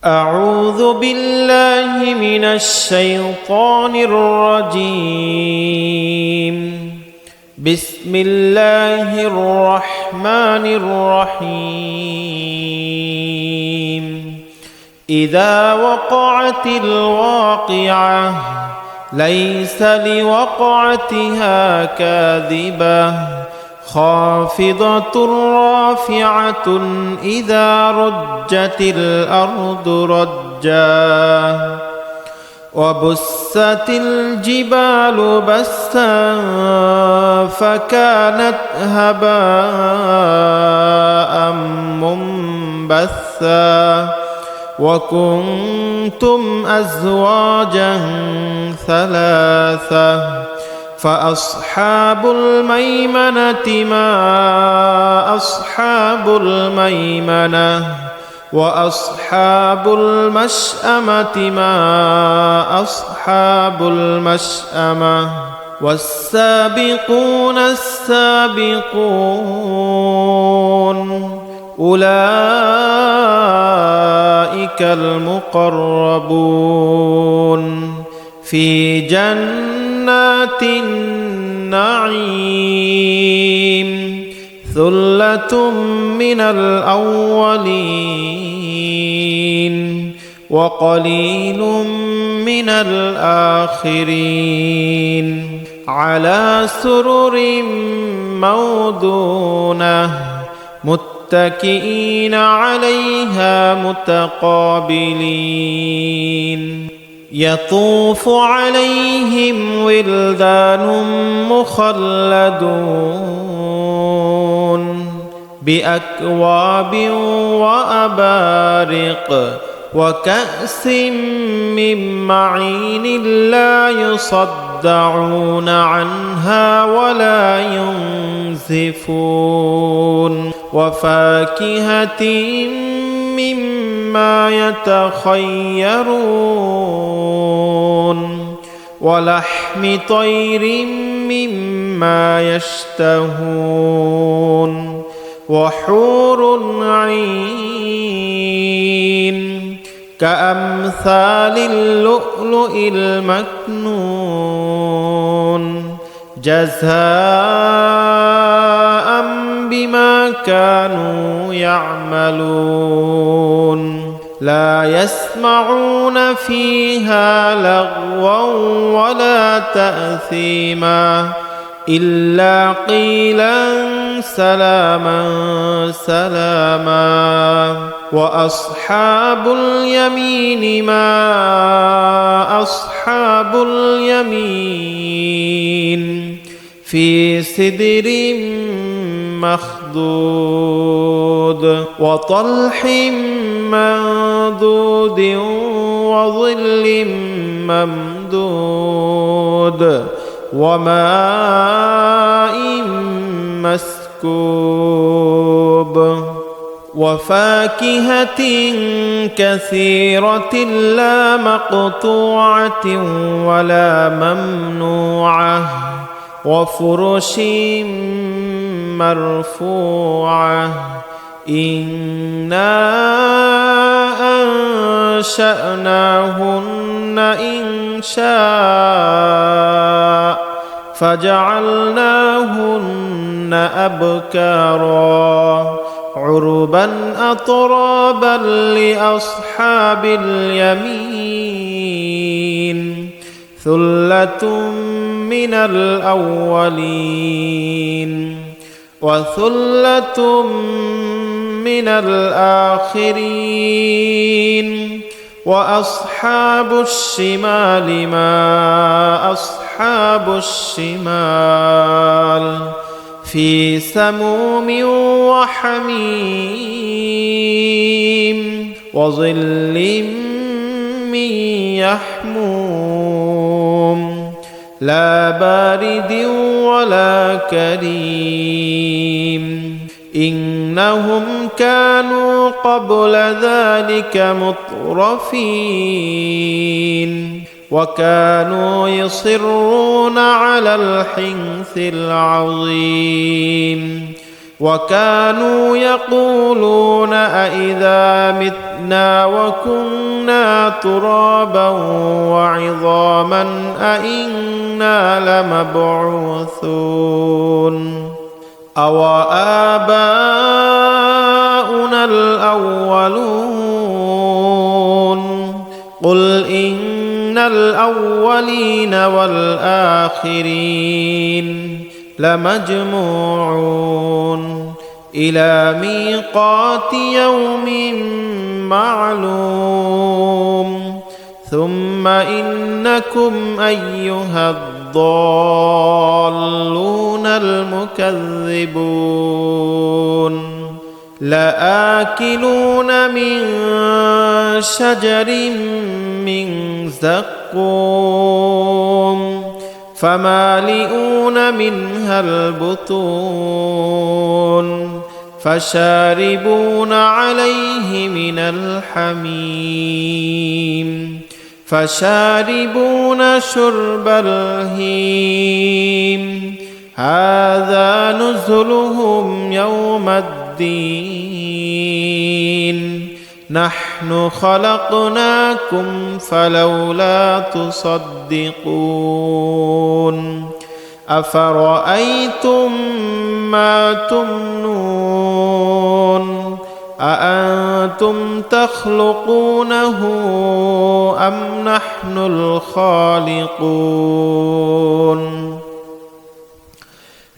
أعوذ بالله من الشيطان الرجيم. بسم الله الرحمن الرحيم. إذا وقعت الواقعة ليس لوقعتها كاذبة خافضة رافعة إذا رجت الأرض رجا وبست الجبال بسا فكانت هباء منبثا وكنتم أزواجا ثلاثة فأصحاب الميمنة ما أصحاب الميمنة وأصحاب المشأمة ما أصحاب المشأمة والسابقون السابقون أولئك المقربون في جنات النعيم ثلة من الأولين وقليل من الآخرين على سرر موضونة متكئين عليها متقابلين يطوف عليهم ولدان مخلدون بأكواب وأبارق وكأس من معين لا يصدعون عنها ولا ينزفون وفاكهة مما يتخيرون ولحم طير مما يشتهون وحور عين كأمثال اللؤلؤ المكنون جزاء بما كانوا يعملون لا يسمعون فيها لغوا ولا تأثيما إلا قيلا سلاما سلاما وأصحاب اليمين ما أصحاب اليمين في سدر مخضود وطلح منضود وظل ممدود وماء مسكوب وفاكهة كثيرة لا مقطوعة ولا ممنوعة وفرش مرفوعة إنا أنشأناهن إنشاء فجعلناهن أبكارا عربا أطرابا لأصحاب اليمين ثلة من الأولين وثلة من الآخرين وأصحاب الشمال ما أصحاب الشمال في سموم وحميم وظل من يحموم لا بارد ولا كريم إنهم كانوا قبل ذلك مترفين وكانوا يصرون على الحنث العظيم وكانوا يقولون أإذا متنا وكنا ترابا وعظاما أإنا لمبعوثون أو آباؤنا الأولون قل إن الأولين والآخرين لمجموعون إلى ميقات يوم معلوم ثم إنكم أيها الضالون المكذبون لآكلون من شجر من زقوم فمالئون منها البطون فشاربون عليه من الحميم فشاربون شرب الهيم هذا نزلهم يوم الدين نحن خلقناكم فلولا تصدقون أفرأيتم ما تمنون أأنتم تخلقونه أم نحن الخالقون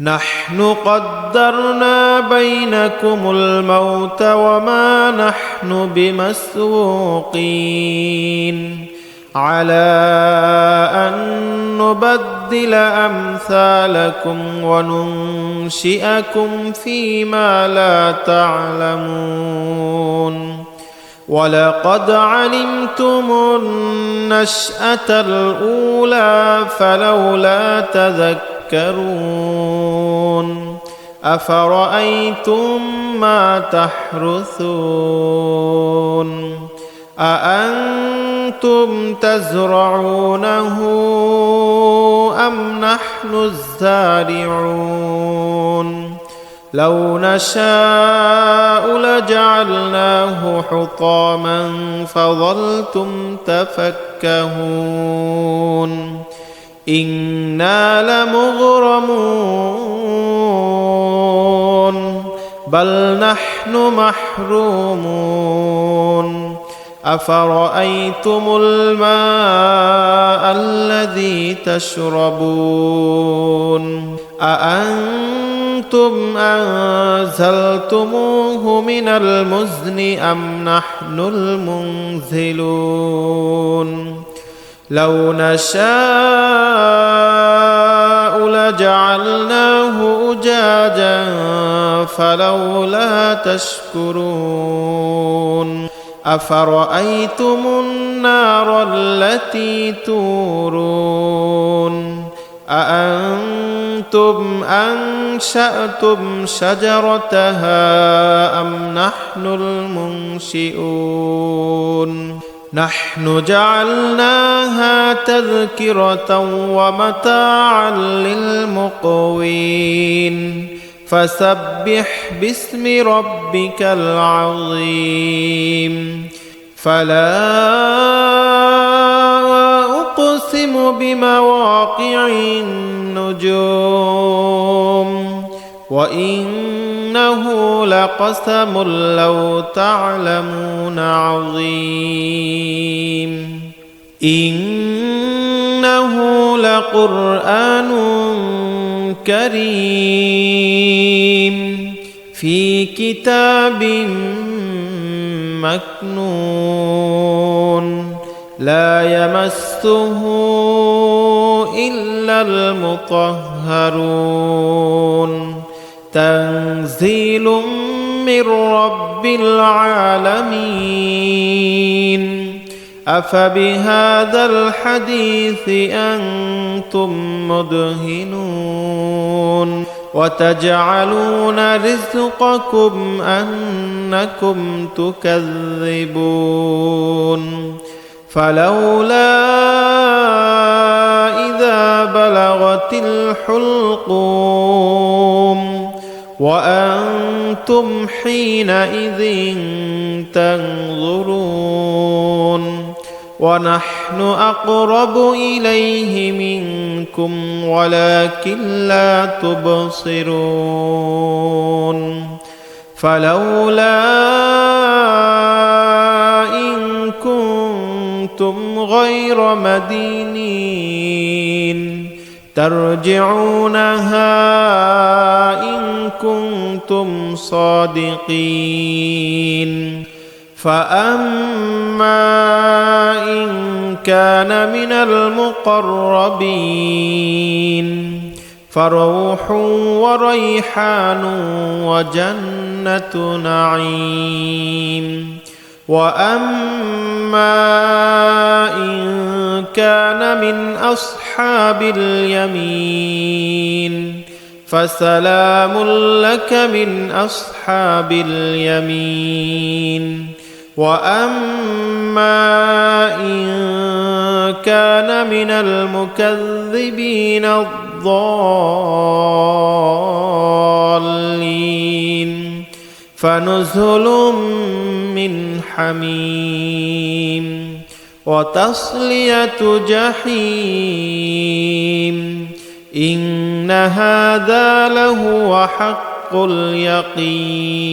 نحن قدرنا بينكم الموت وما نحن بمسبوقين على أن نبدل أمثالكم وننشئكم فيما لا تعلمون ولقد علمتم النشأة الأولى فلولا تذكرون أفرأيتم ما تحرثون أأنتم تزرعونه أم نحن الزارعون لو نشاء لجعلناه حطاما فظلتم تفكهون إنا لمغرمون بل نحن محرومون أفرأيتم الماء الذي تشربون أأنتم أنزلتموه من المزن أم نحن المنزلون لو نشاء لجعلناه أجاجا فلولا تشكرون أفرأيتم النار التي تورون أأنتم أنشأتم شجرتها أم نحن المنشئون نحن جعلناها تذكرة ومتاعا للمقوين فسبح باسم ربك العظيم فلا أقسم بمواقع النجوم وإنه لقسم لو تعلمون عظيم إنه لقرآن كريم في كتاب مكنون لا يمسه إلا المطهرون تنزيل من رب العالمين أفبهذا الحديث أنتم مدهنون وتجعلون رزقكم أنكم تكذبون فلولا إذا بلغت الحلقوم وأنتم حينئذ تنظرون ونحن أقرب إليه منكم ولكن لا تبصرون فلولا إن كنتم غير مدينين ترجعونها إن كنتم صادقين فأما إن كان من المقربين فروح وريحان وجنة نعيم وأما إن كان من أصحاب اليمين فسلام لك من أصحاب اليمين وأما إن كان من المكذبين الضالين فنزل من حميم وتصلية جحيم إن هذا لهو حق اليقين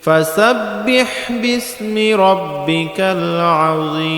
فسبح باسم ربك العظيم